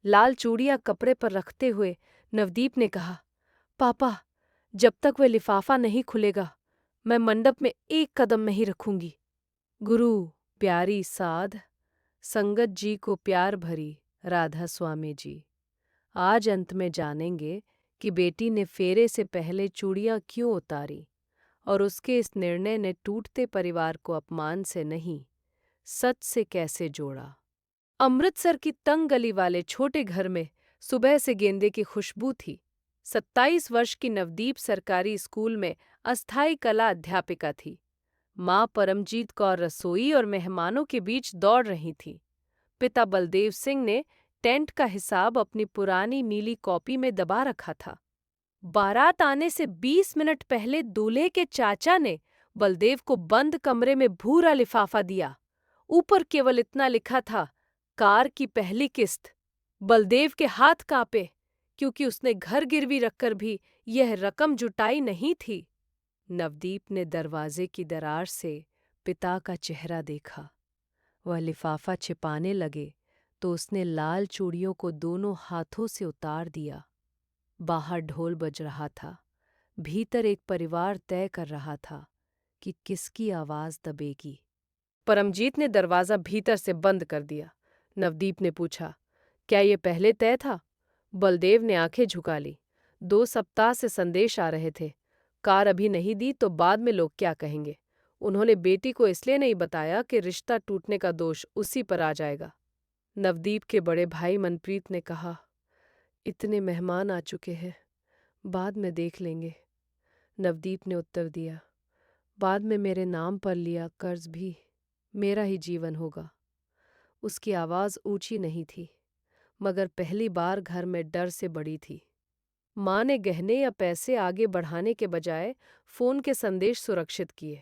लाल चूड़ियां कपड़े पर रखते हुए नवदीप ने कहा, पापा, जब तक वह लिफाफा नहीं खुलेगा, मैं मंडप में एक कदम नहीं रखूंगी। गुरु प्यारी साध, संगत जी को प्यार भरी राधा स्वामी जी। आज अंत में जानेंगे कि बेटी ने फेरे से पहले चूड़ियां क्यों उतारी और उसके इस निर्णय ने टूटते परिवार को अपमान से नहीं, सच से कैसे जोड़ा। अमृतसर की तंग गली वाले छोटे घर में सुबह से गेंदे की खुशबू थी। 27 वर्ष की नवदीप सरकारी स्कूल में अस्थायी कला अध्यापिका थी। माँ परमजीत कौर रसोई और मेहमानों के बीच दौड़ रही थी। पिता बलदेव सिंह ने टेंट का हिसाब अपनी पुरानी नीली कॉपी में दबा रखा था। बारात आने से 20 मिनट पहले दूल्हे के चाचा ने बलदेव को बंद कमरे में भूरा लिफाफा दिया। ऊपर केवल इतना लिखा था, कार की पहली किस्त। बलदेव के हाथ कांपे, क्योंकि उसने घर गिरवी रखकर भी यह रकम जुटाई नहीं थी। नवदीप ने दरवाजे की दरार से पिता का चेहरा देखा। वह लिफाफा छिपाने लगे तो उसने लाल चूड़ियों को दोनों हाथों से उतार दिया। बाहर ढोल बज रहा था। भीतर एक परिवार तय कर रहा था कि किसकी आवाज दबेगी। परमजीत ने दरवाजा भीतर से बंद कर दिया। नवदीप ने पूछा, क्या ये पहले तय था? बलदेव ने आंखें झुका ली। 2 सप्ताह से संदेश आ रहे थे। कार अभी नहीं दी तो बाद में लोग क्या कहेंगे। उन्होंने बेटी को इसलिए नहीं बताया कि रिश्ता टूटने का दोष उसी पर आ जाएगा। नवदीप के बड़े भाई मनप्रीत ने कहा, इतने मेहमान आ चुके हैं, बाद में देख लेंगे। नवदीप ने उत्तर दिया, बाद में मेरे नाम पर लिया कर्ज भी मेरा ही जीवन होगा। उसकी आवाज ऊंची नहीं थी, मगर पहली बार घर में डर से बड़ी थी। माँ ने गहने या पैसे आगे बढ़ाने के बजाय फोन के संदेश सुरक्षित किए।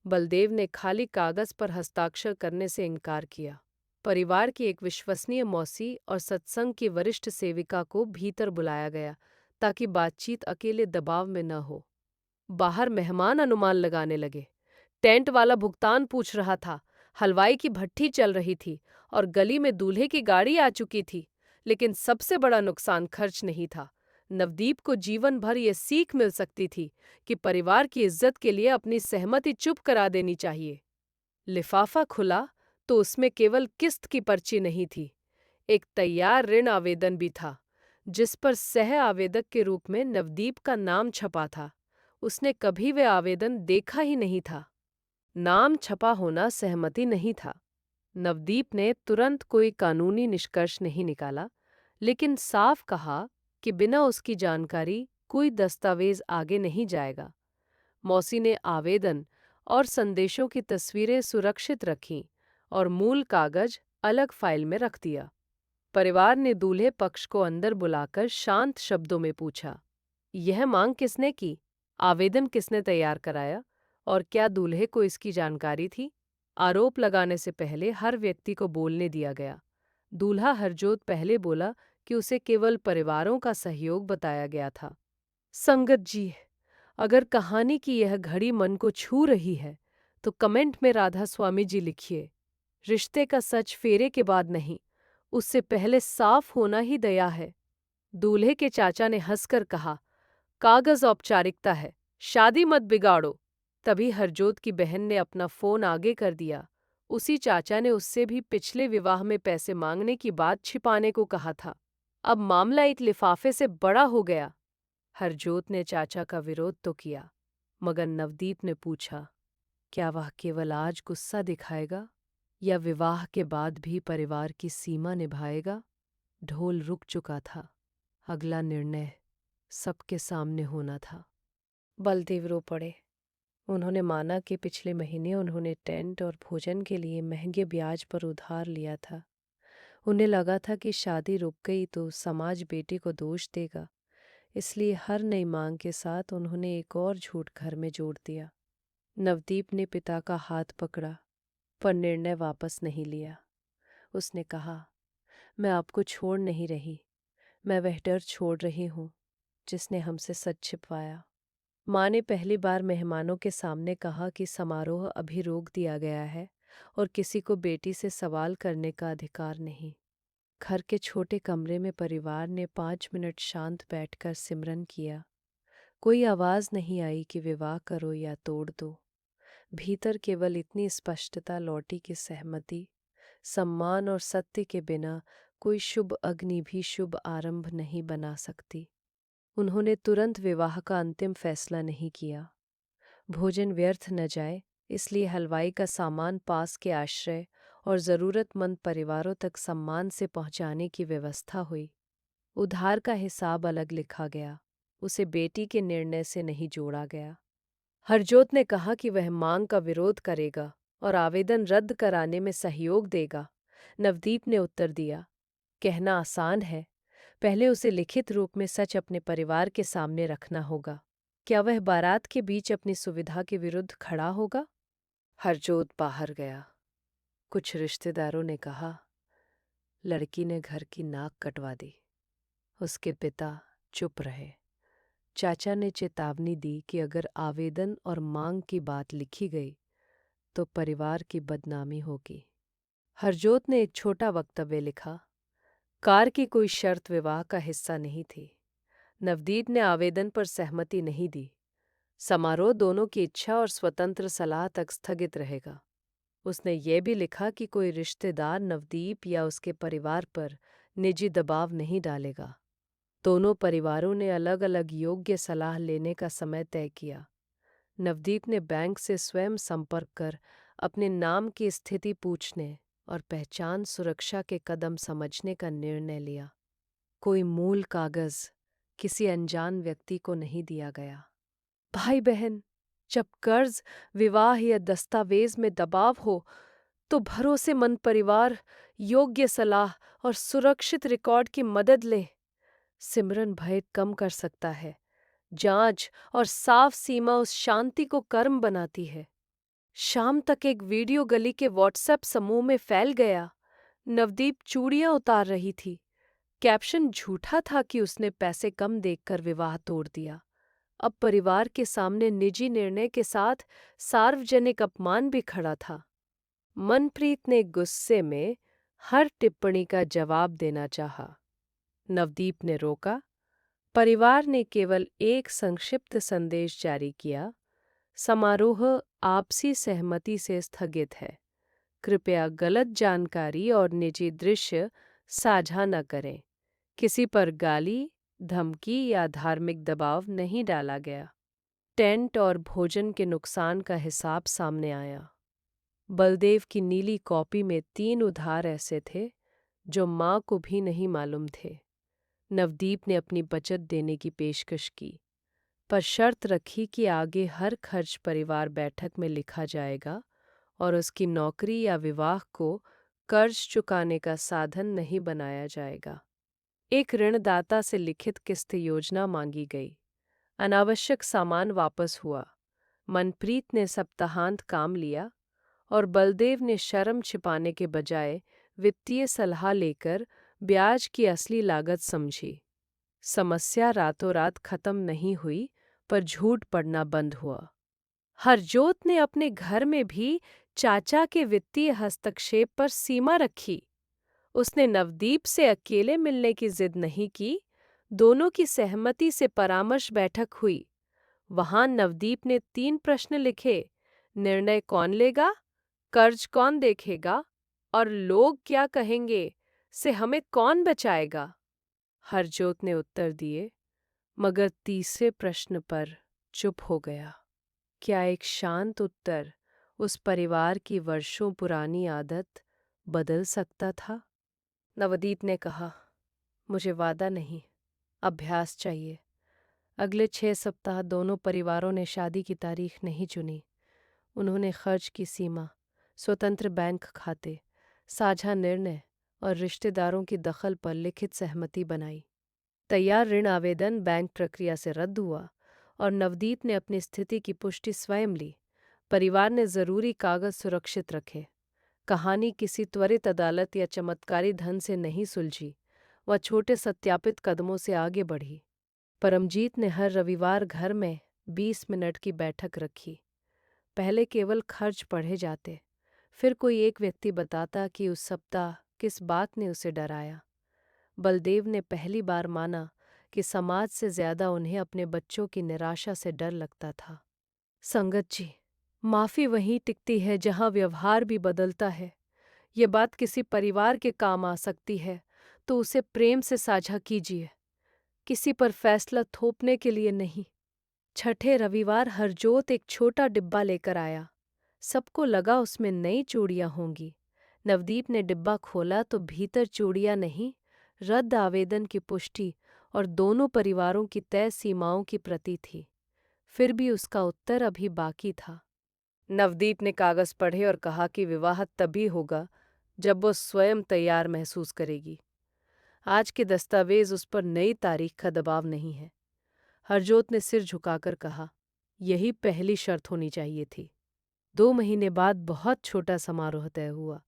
बलदेव ने खाली कागज पर हस्ताक्षर करने से इनकार किया। परिवार की एक विश्वसनीय मौसी और सत्संग की वरिष्ठ सेविका को भीतर बुलाया गया ताकि बातचीत अकेले दबाव में न हो। बाहर मेहमान अनुमान लगाने लगे। टेंट वाला भुगतान पूछ रहा था। हलवाई की भट्ठी चल रही थी और गली में दूल्हे की गाड़ी आ चुकी थी। लेकिन सबसे बड़ा नुकसान खर्च नहीं था। नवदीप को जीवन भर ये सीख मिल सकती थी कि परिवार की इज्जत के लिए अपनी सहमति चुप करा देनी चाहिए। लिफाफा खुला तो उसमें केवल किस्त की पर्ची नहीं थी, एक तैयार ऋण आवेदन भी था, जिस पर सह आवेदक के रूप में नवदीप का नाम छपा था। उसने कभी वे आवेदन देखा ही नहीं था। नाम छपा होना सहमति नहीं था। नवदीप ने तुरंत कोई कानूनी निष्कर्ष नहीं निकाला, लेकिन साफ कहा कि बिना उसकी जानकारी कोई दस्तावेज आगे नहीं जाएगा। मौसी ने आवेदन और संदेशों की तस्वीरें सुरक्षित रखीं और मूल कागज अलग फाइल में रख दिया। परिवार ने दूल्हे पक्ष को अंदर बुलाकर शांत शब्दों में पूछा, यह मांग किसने की? आवेदन किसने तैयार कराया? और क्या दूल्हे को इसकी जानकारी थी? आरोप लगाने से पहले हर व्यक्ति को बोलने दिया गया। दूल्हा हरजोत पहले बोला कि उसे केवल परिवारों का सहयोग बताया गया था। संगत जी, अगर कहानी की यह घड़ी मन को छू रही है तो कमेंट में राधा स्वामी जी लिखिए। रिश्ते का सच फेरे के बाद नहीं, उससे पहले साफ होना ही दया है। दूल्हे के चाचा ने हंसकर कहा, कागज औपचारिकता है, शादी मत बिगाड़ो। तभी हरजोत की बहन ने अपना फोन आगे कर दिया। उसी चाचा ने उससे भी पिछले विवाह में पैसे मांगने की बात छिपाने को कहा था। अब मामला एक लिफाफे से बड़ा हो गया। हरजोत ने चाचा का विरोध तो किया, मगर नवदीप ने पूछा, क्या वह केवल आज गुस्सा दिखाएगा या विवाह के बाद भी परिवार की सीमा निभाएगा? ढोल रुक चुका था। अगला निर्णय सबके सामने होना था। बलदेव रो पड़े। उन्होंने माना कि पिछले महीने उन्होंने टेंट और भोजन के लिए महंगे ब्याज पर उधार लिया था। उन्हें लगा था कि शादी रुक गई तो समाज बेटे को दोष देगा, इसलिए हर नई मांग के साथ उन्होंने एक और झूठ घर में जोड़ दिया। नवदीप ने पिता का हाथ पकड़ा, पर निर्णय वापस नहीं लिया। उसने कहा, मैं आपको छोड़ नहीं रही, मैं वह डर छोड़ रही हूँ जिसने हमसे सच छिपवाया। माँ ने पहली बार मेहमानों के सामने कहा कि समारोह अभी रोक दिया गया है और किसी को बेटी से सवाल करने का अधिकार नहीं। घर के छोटे कमरे में परिवार ने 5 मिनट शांत बैठकर सिमरन किया। कोई आवाज नहीं आई कि विवाह करो या तोड़ दो। भीतर केवल इतनी स्पष्टता लौटी कि सहमति, सम्मान और सत्य के बिना कोई शुभ अग्नि भी शुभ आरंभ नहीं बना सकती। उन्होंने तुरंत विवाह का अंतिम फैसला नहीं किया। भोजन व्यर्थ न जाए, इसलिए हलवाई का सामान पास के आश्रय और जरूरतमंद परिवारों तक सम्मान से पहुंचाने की व्यवस्था हुई। उधार का हिसाब अलग लिखा गया, उसे बेटी के निर्णय से नहीं जोड़ा गया। हरजोत ने कहा कि वह मांग का विरोध करेगा और आवेदन रद्द कराने में सहयोग देगा। नवदीप ने उत्तर दिया, कहना आसान है, पहले उसे लिखित रूप में सच अपने परिवार के सामने रखना होगा। क्या वह बारात के बीच अपनी सुविधा के विरुद्ध खड़ा होगा? हरजोत बाहर गया। कुछ रिश्तेदारों ने कहा, लड़की ने घर की नाक कटवा दी। उसके पिता चुप रहे। चाचा ने चेतावनी दी कि अगर आवेदन और मांग की बात लिखी गई तो परिवार की बदनामी होगी। हरजोत ने एक छोटा वक्तव्य लिखा। कार की कोई शर्त विवाह का हिस्सा नहीं थी। नवदीप ने आवेदन पर सहमति नहीं दी। समारोह दोनों की इच्छा और स्वतंत्र सलाह तक स्थगित रहेगा। उसने ये भी लिखा कि कोई रिश्तेदार नवदीप या उसके परिवार पर निजी दबाव नहीं डालेगा। दोनों परिवारों ने अलग-अलग योग्य सलाह लेने का समय तय किया। नवदीप ने बैंक से स्वयं संपर्क कर अपने नाम की स्थिति पूछने और पहचान सुरक्षा के कदम समझने का निर्णय लिया। कोई मूल कागज किसी अनजान व्यक्ति को नहीं दिया गया। भाई बहन, जब कर्ज, विवाह या दस्तावेज में दबाव हो तो भरोसेमंद परिवार, योग्य सलाह और सुरक्षित रिकॉर्ड की मदद ले। सिमरन भय कम कर सकता है। जांच और साफ सीमा उस शांति को कर्म बनाती है। शाम तक एक वीडियो गली के व्हाट्सएप समूह में फैल गया। नवदीप चूड़ियां उतार रही थी। कैप्शन झूठा था कि उसने पैसे कम देखकर विवाह तोड़ दिया। अब परिवार के सामने निजी निर्णय के साथ सार्वजनिक अपमान भी खड़ा था। मनप्रीत ने गुस्से में हर टिप्पणी का जवाब देना चाहा। नवदीप ने रोका। परिवार ने केवल एक संक्षिप्त संदेश जारी किया, समारोह आपसी सहमति से स्थगित है। कृपया गलत जानकारी और निजी दृश्य साझा न करें। किसी पर गाली, धमकी या धार्मिक दबाव नहीं डाला गया। टेंट और भोजन के नुकसान का हिसाब सामने आया। बलदेव की नीली कॉपी में 3 उधार ऐसे थे जो माँ को भी नहीं मालूम थे। नवदीप ने अपनी बचत देने की पेशकश की, पर शर्त रखी कि आगे हर खर्च परिवार बैठक में लिखा जाएगा और उसकी नौकरी या विवाह को कर्ज चुकाने का साधन नहीं बनाया जाएगा। एक ऋणदाता से लिखित किस्त योजना मांगी गई। अनावश्यक सामान वापस हुआ। मनप्रीत ने सप्ताहांत काम लिया और बलदेव ने शर्म छिपाने के बजाय वित्तीय सलाह लेकर ब्याज की असली लागत समझी। समस्या रातों रात खत्म नहीं हुई, पर झूठ पड़ना बंद हुआ। हरजोत ने अपने घर में भी चाचा के वित्तीय हस्तक्षेप पर सीमा रखी। उसने नवदीप से अकेले मिलने की जिद नहीं की। दोनों की सहमति से परामर्श बैठक हुई। वहां नवदीप ने 3 प्रश्न लिखे। निर्णय कौन लेगा, कर्ज कौन देखेगा और लोग क्या कहेंगे से हमें कौन बचाएगा। हरजोत ने उत्तर दिए, मगर तीसरे प्रश्न पर चुप हो गया। क्या एक शांत उत्तर उस परिवार की वर्षों पुरानी आदत बदल सकता था? नवदीप ने कहा, मुझे वादा नहीं, अभ्यास चाहिए। अगले 6 सप्ताह दोनों परिवारों ने शादी की तारीख नहीं चुनी। उन्होंने खर्च की सीमा, स्वतंत्र बैंक खाते, साझा निर्णय और रिश्तेदारों की दखल पर लिखित सहमति बनाई। तैयार ऋण आवेदन बैंक प्रक्रिया से रद्द हुआ और नवदीप ने अपनी स्थिति की पुष्टि स्वयं ली। परिवार ने जरूरी कागज सुरक्षित रखे। कहानी किसी त्वरित अदालत या चमत्कारी धन से नहीं सुलझी, वह छोटे सत्यापित कदमों से आगे बढ़ी। परमजीत ने हर रविवार घर में 20 मिनट की बैठक रखी। पहले केवल खर्च पढ़े जाते, फिर कोई एक व्यक्ति बताता कि उस सप्ताह किस बात ने उसे डराया। बलदेव ने पहली बार माना कि समाज से ज्यादा उन्हें अपने बच्चों की निराशा से डर लगता था। संगत जी, माफी वहीं टिकती है जहां व्यवहार भी बदलता है। ये बात किसी परिवार के काम आ सकती है तो उसे प्रेम से साझा कीजिए, किसी पर फैसला थोपने के लिए नहीं। छठे रविवार हरजोत एक छोटा डिब्बा लेकर आया। सबको लगा उसमें नई चूड़ियां होंगी। नवदीप ने डिब्बा खोला तो भीतर चूड़ियां नहीं, रद्द आवेदन की पुष्टि और दोनों परिवारों की तय सीमाओं की प्रति थी। फिर भी उसका उत्तर अभी बाकी था। नवदीप ने कागज पढ़े और कहा कि विवाह तभी होगा जब वो स्वयं तैयार महसूस करेगी। आज के दस्तावेज उस पर नई तारीख का दबाव नहीं है। हरजोत ने सिर झुकाकर कहा, यही पहली शर्त होनी चाहिए थी। 2 महीने बाद बहुत छोटा समारोह तय हुआ।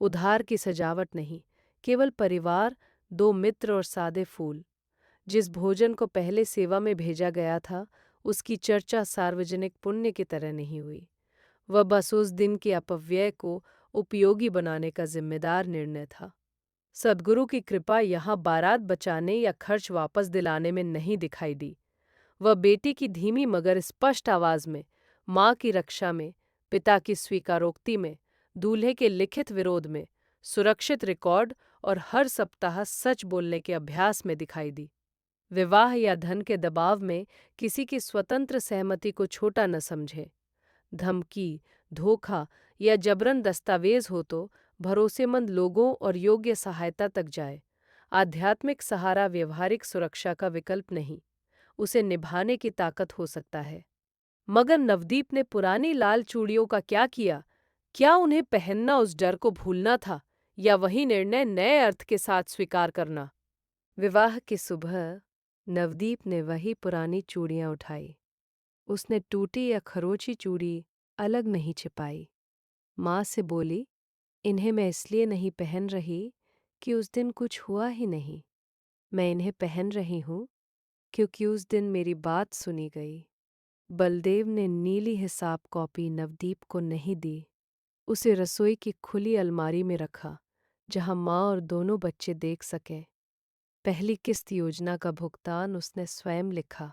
उधार की सजावट नहीं, केवल परिवार, 2 मित्र और सादे फूल। जिस भोजन को पहले सेवा में भेजा गया था, उसकी चर्चा सार्वजनिक पुण्य की तरह नहीं हुई। वह बस उस दिन के अपव्यय को उपयोगी बनाने का जिम्मेदार निर्णय था। सद्गुरु की कृपा यहाँ बारात बचाने या खर्च वापस दिलाने में नहीं दिखाई दी। वह बेटी की धीमी मगर स्पष्ट आवाज में, माँ की रक्षा में, पिता की स्वीकारोक्ति में, दूल्हे के लिखित विरोध में, सुरक्षित रिकॉर्ड और हर सप्ताह सच बोलने के अभ्यास में दिखाई दी। विवाह या धन के दबाव में किसी की स्वतंत्र सहमति को छोटा न समझे। धमकी, धोखा या जबरन दस्तावेज हो तो भरोसेमंद लोगों और योग्य सहायता तक जाए। आध्यात्मिक सहारा व्यवहारिक सुरक्षा का विकल्प नहीं, उसे निभाने की ताकत हो सकता है। मगर नवदीप ने पुरानी लाल चूड़ियों का क्या किया? क्या उन्हें पहनना उस डर को भूलना था या वही निर्णय नए अर्थ के साथ स्वीकार करना? विवाह की सुबह नवदीप ने वही पुरानी चूड़ियां उठाई। उसने टूटी या खरोंची चूड़ी अलग नहीं छिपाई। माँ से बोली, इन्हें मैं इसलिए नहीं पहन रही कि उस दिन कुछ हुआ ही नहीं। मैं इन्हें पहन रही हूँ क्योंकि उस दिन मेरी बात सुनी गई। बलदेव ने नीली हिसाब कॉपी नवदीप को नहीं दी। उसे रसोई की खुली अलमारी में रखा, जहाँ माँ और दोनों बच्चे देख सकें। पहली किस्त योजना का भुगतान उसने स्वयं लिखा।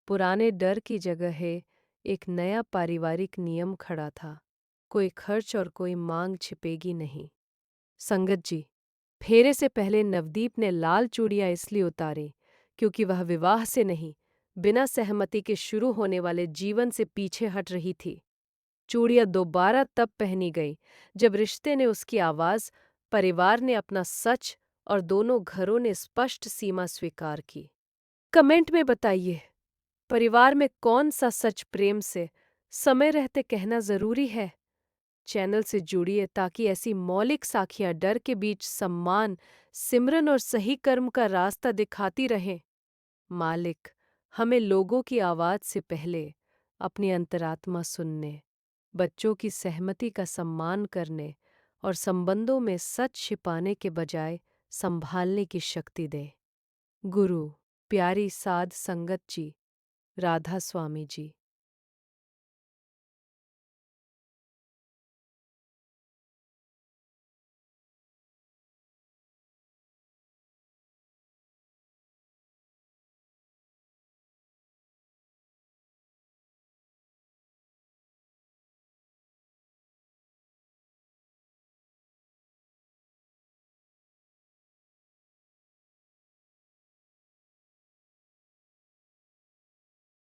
पुराने डर की जगह एक नया पारिवारिक नियम खड़ा था, कोई खर्च और कोई मांग छिपेगी नहीं। संगत जी, फेरे से पहले नवदीप ने लाल चूड़ियां इसलिए उतारी क्योंकि वह विवाह से नहीं, बिना सहमति के शुरू होने वाले जीवन से पीछे हट रही थी। चूड़ियां दोबारा तब पहनी गई जब रिश्ते ने उसकी आवाज, परिवार ने अपना सच और दोनों घरों ने स्पष्ट सीमा स्वीकार की। कमेंट में बताइए, परिवार में कौन सा सच प्रेम से समय रहते कहना जरूरी है? चैनल से जुड़िए ताकि ऐसी मौलिक साखियां डर के बीच सम्मान, सिमरन और सही कर्म का रास्ता दिखाती रहें। मालिक, हमें लोगों की आवाज से पहले अपनी अंतरात्मा सुनने, बच्चों की सहमति का सम्मान करने और संबंधों में सच छिपाने के बजाय संभालने की शक्ति दे। गुरु प्यारी साध संगत जी, राधा स्वामी जी।